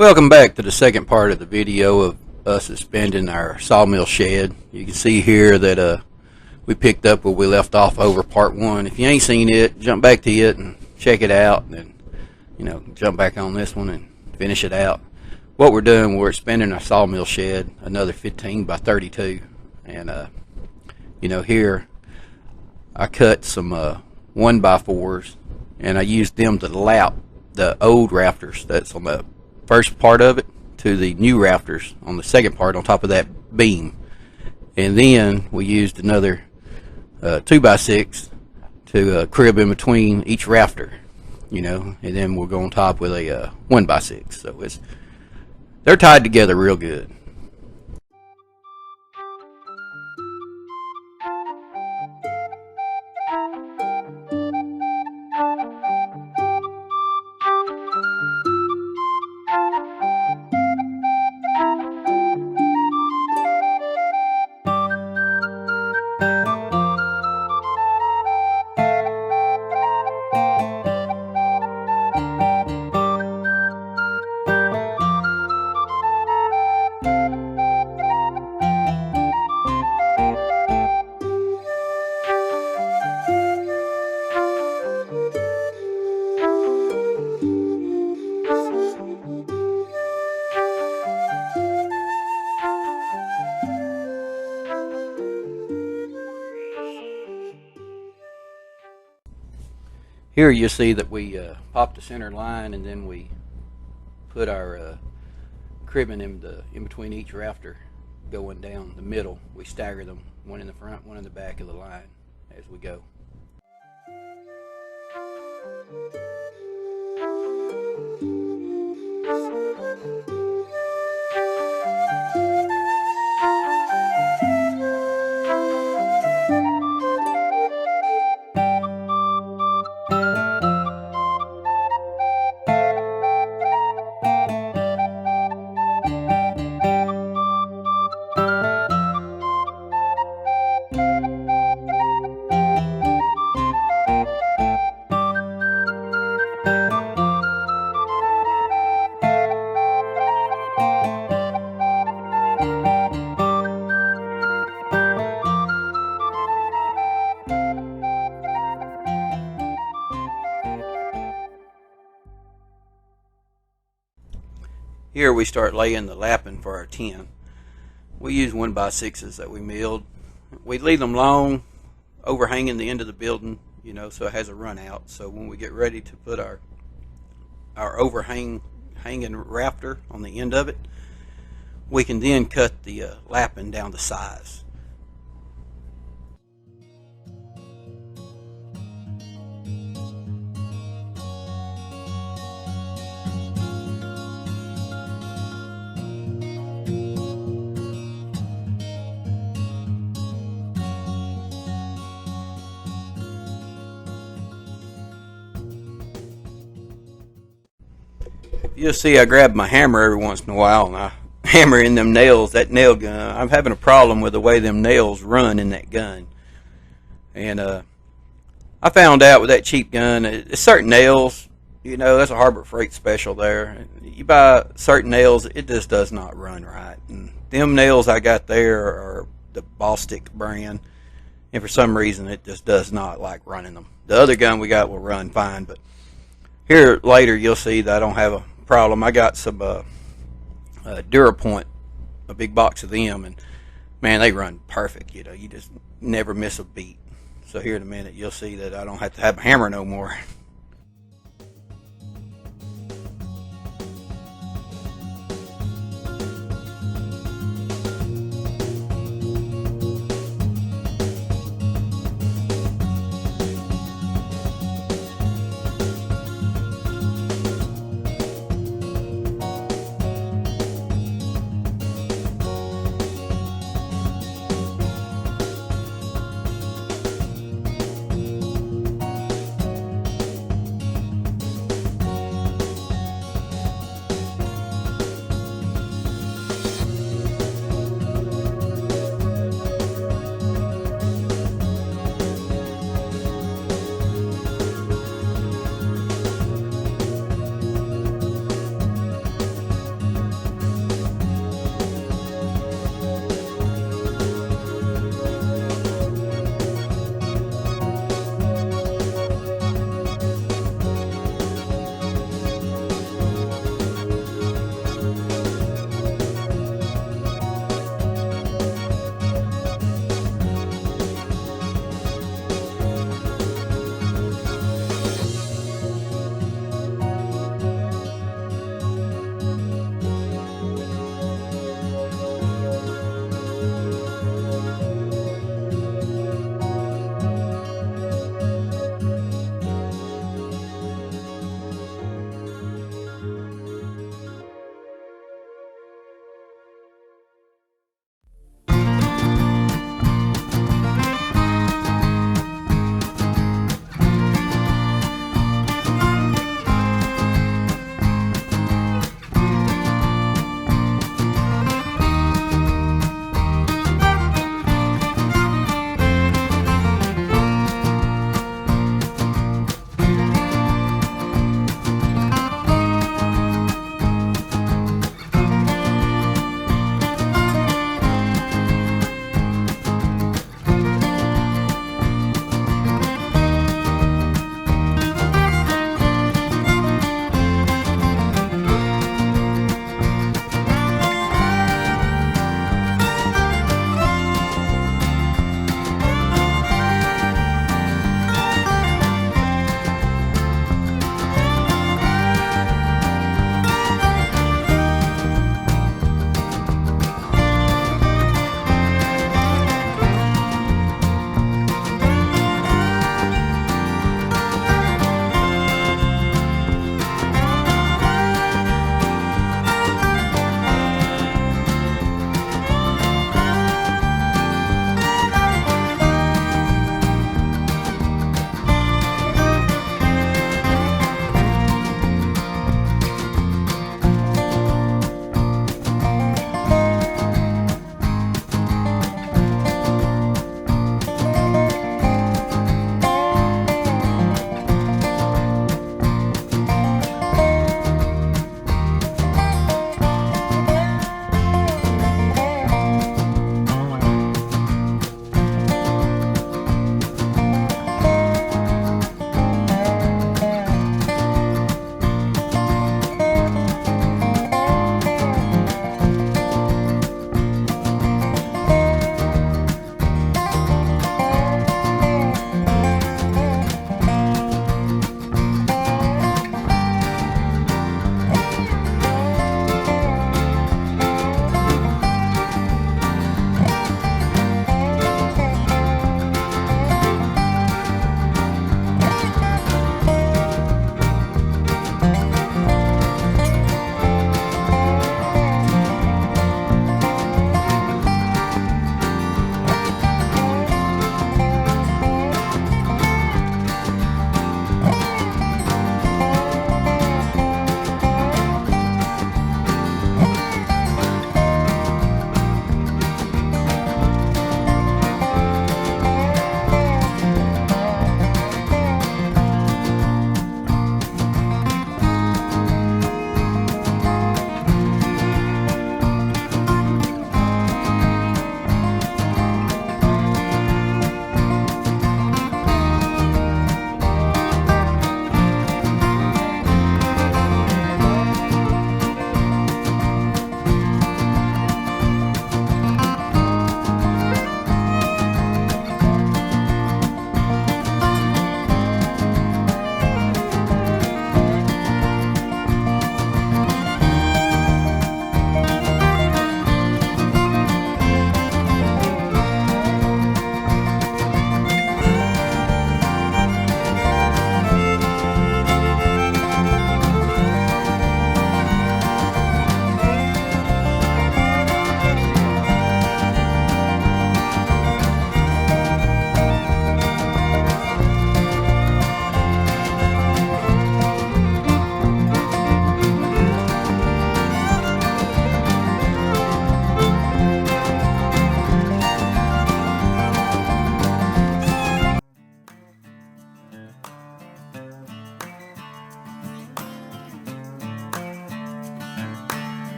Welcome back to the second part of the video of us suspending our sawmill shed. You can see here that we picked up where we left off over part one. If you ain't seen it, jump back to it and check it out, and then jump back on this one and finish it out. What we're doing, we're expanding our sawmill shed another 15 by 32, and here I cut some 1x4s, and I used them to lap the old rafters that's on the first part of it to the new rafters on the second part on top of that beam. And then we used another 2x6 to crib in between each rafter, and then we'll go on top with a 1x6. So they're tied together real good. Here you see that we popped the center line, and then we put our cribbing in between each rafter going down the middle. We stagger them, one in the front, one in the back of the line as we go. Here we start laying the lapping for our tin. We use 1x6s that we milled. We leave them long, overhanging the end of the building, so it has a run out. So when we get ready to put our overhanging rafter on the end of it, we can then cut the lapping down to size. You'll see I grab my hammer every once in a while and I hammer in them nails, that nail gun. I'm having a problem with the way them nails run in that gun. And I found out with that cheap gun, it's certain nails, that's a Harbor Freight special there. You buy certain nails, it just does not run right. And them nails I got there are the Bostic brand, and for some reason it just does not like running them. The other gun we got will run fine, but here later you'll see that I don't have a problem. I got some DuraPoint, a big box of them, and man, they run perfect. You just never miss a beat. So here in a minute you'll see that I don't have to have a hammer no more.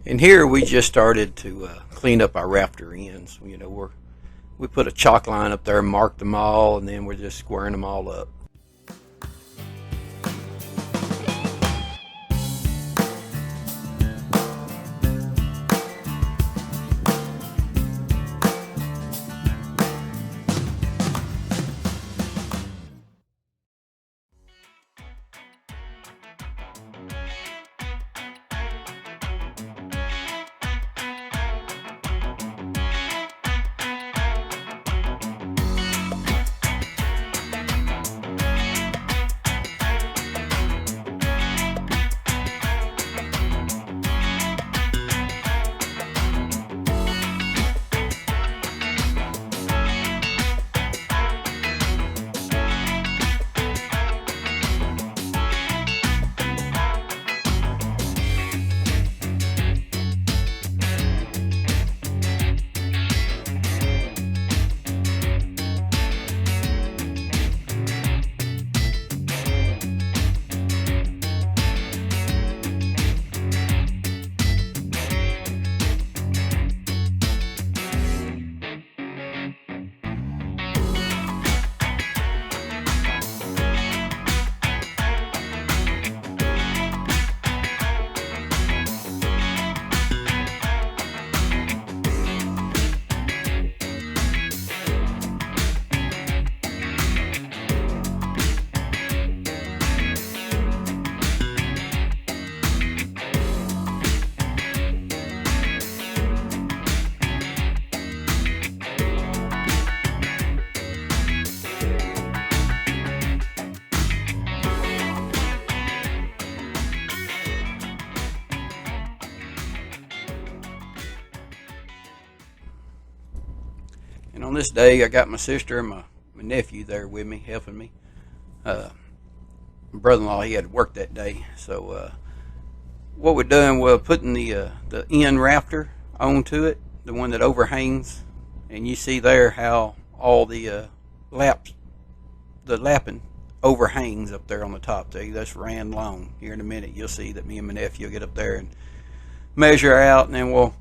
And here we just started to clean up our rafter ends. You know, we put a chalk line up there, marked them all, and then we're just squaring them all up. And on this day, I got my sister and my nephew there with me, helping me. My brother-in-law, he had to work that day. So what we're doing, we're putting the end rafter onto it, the one that overhangs. And you see there how all the lapping overhangs up there on the top. See, that's ran long. Here in a minute, you'll see that me and my nephew will get up there and measure out, and then we'll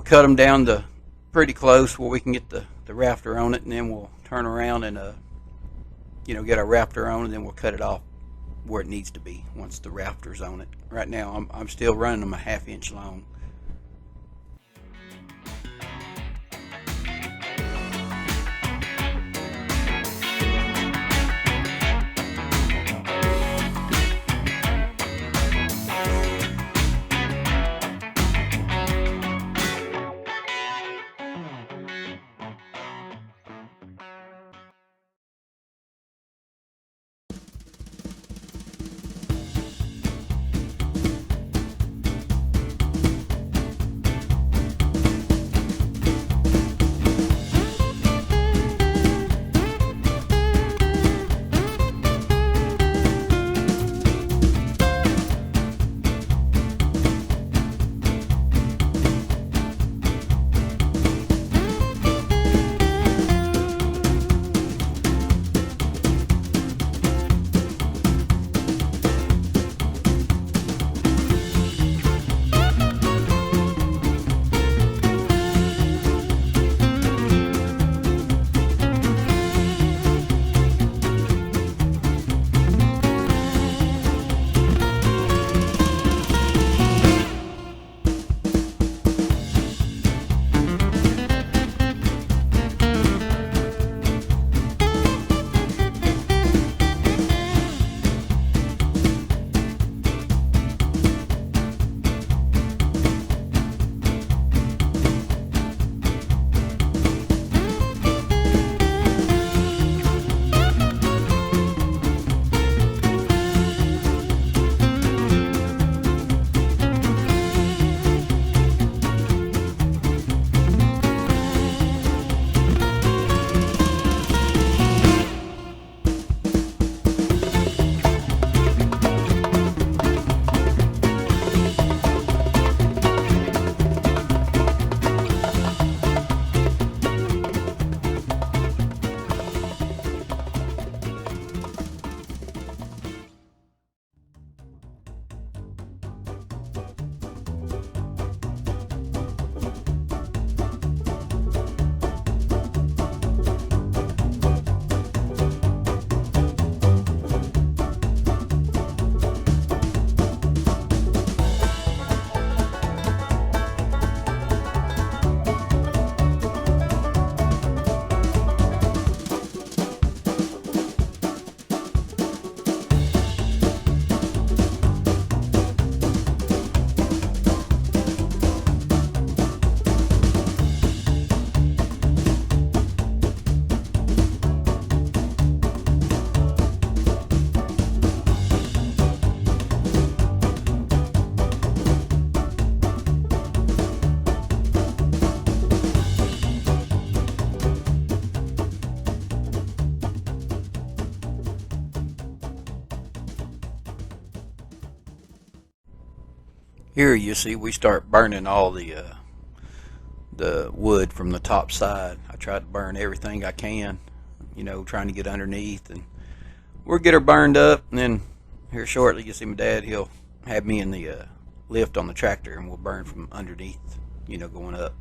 cut them down to pretty close where we can get the rafter on it, and then we'll turn around and get our rafter on, and then we'll cut it off where it needs to be once the rafter's on it. Right now I'm still running them a 1/2 inch long. Here you see we start burning all the wood from the top side. I try to burn everything I can, trying to get underneath, and we'll get her burned up, and then here shortly you see my dad, he'll have me in the lift on the tractor, and we'll burn from underneath, going up.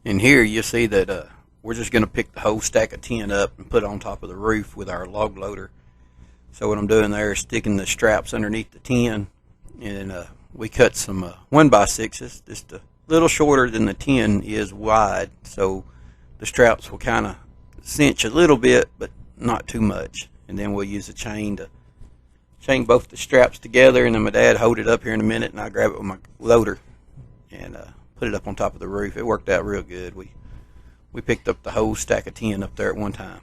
And here you see that we're just going to pick the whole stack of tin up and put it on top of the roof with our log loader. So what I'm doing there is sticking the straps underneath the tin, and we cut some 1x6s, just a little shorter than the tin is wide, so the straps will kind of cinch a little bit, but not too much. And then we'll use a chain to chain both the straps together, and then my dad hold it up here in a minute, and I grab it with my loader and put it up on top of the roof. It worked out real good. We picked up the whole stack of tin up there at one time.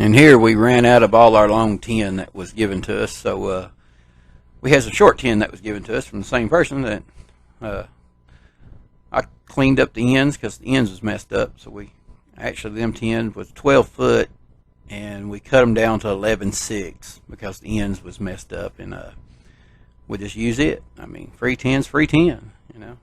And here we ran out of all our long tin that was given to us, so we had some short tin that was given to us from the same person that I cleaned up the ends because the ends was messed up. So we actually, them tin was 12 foot, and we cut them down to 11.6 because the ends was messed up, and we just use it. I mean, free tin's free tin, you know.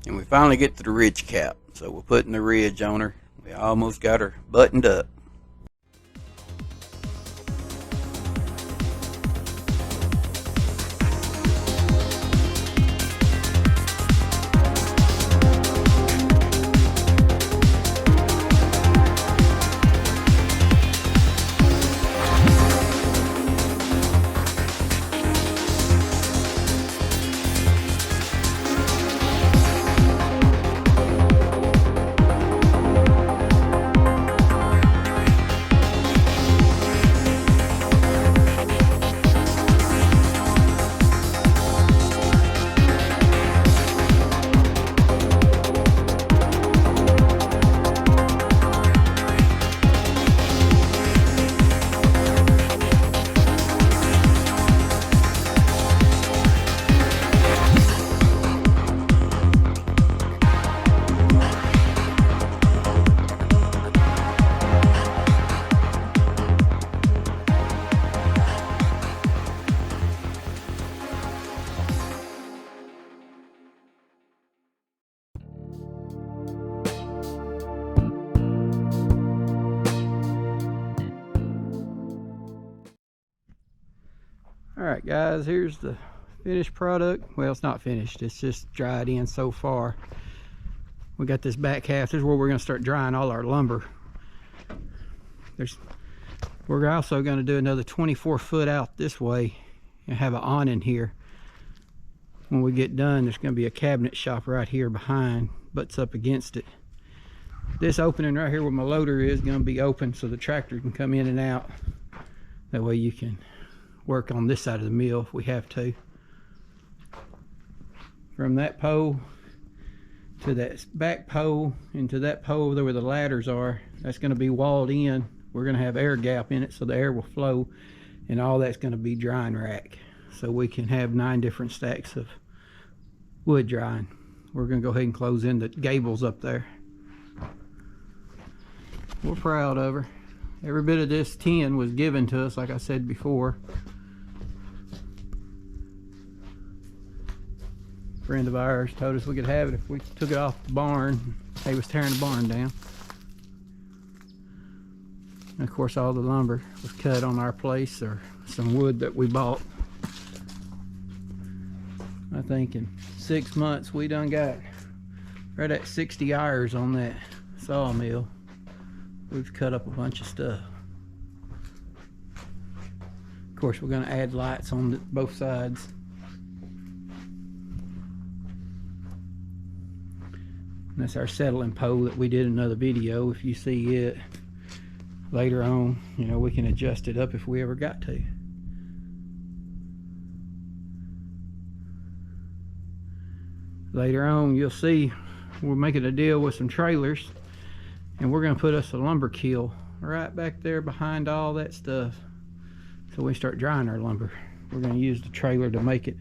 And we finally get to the ridge cap, so we're putting the ridge on her. We almost got her buttoned up. Alright guys, here's the finished product. Well, it's not finished, it's just dried in so far. We got this back half. This is where we're going to start drying all our lumber. We're also going to do another 24 foot out this way and have an awning here. When we get done, there's going to be a cabinet shop right here behind, butts up against it. This opening right here where my loader is going to be open so the tractor can come in and out. That way you can work on this side of the mill if we have to. From that pole to that back pole and to that pole there where the ladders are, that's going to be walled in. We're going to have air gap in it so the air will flow, and all that's going to be drying rack, so we can have 9 different stacks of wood drying. We're going to go ahead and close in the gables up there. We're proud of her. Every bit of this tin was given to us, like I said before. A friend of ours told us we could have it if we took it off the barn. They was tearing the barn down. And of course all the lumber was cut on our place, or some wood that we bought. I think in 6 months we done got right at 60 hours on that sawmill. We've cut up a bunch of stuff. Of course we're going to add lights on both sides. And that's our settling pole that we did in another video. If you see it later on, you know, we can adjust it up if we ever got to. Later on you'll see we're making a deal with some trailers, and we're going to put us a lumber kill right back there behind all that stuff, so we start drying our lumber. we're going to use the trailer to make it